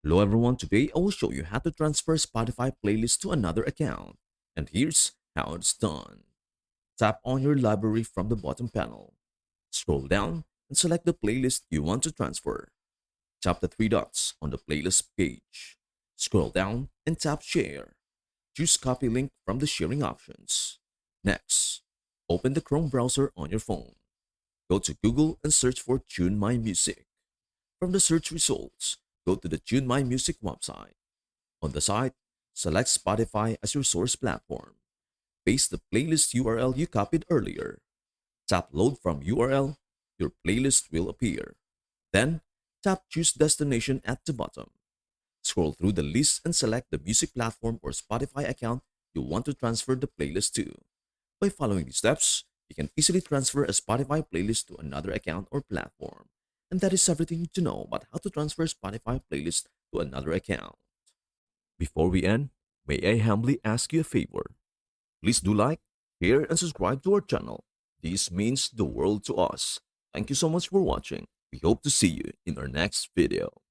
Hello everyone, today I will show you how to transfer Spotify playlist to another account. And here's how it's done. Tap on your library from the bottom panel. Scroll down and select the playlist you want to transfer. Tap the three dots on the playlist page. Scroll down and tap Share. Choose Copy Link from the sharing options. Next, open the Chrome browser on your phone. Go to Google and search for Tune My Music. From the search results, go to the Tune My Music website. On the site, select Spotify as your source platform. Paste the playlist URL you copied earlier. Tap Load from URL. Your playlist will appear. Then, tap Choose Destination at the bottom. Scroll through the list and select the music platform or Spotify account you want to transfer the playlist to. By following these steps, you can easily transfer a Spotify playlist to another account or platform. And that is everything you need to know about how to transfer Spotify playlist to another account. Before we end, may I humbly ask you a favor? Please do like, share, and subscribe to our channel. This means the world to us. Thank you so much for watching. We hope to see you in our next video.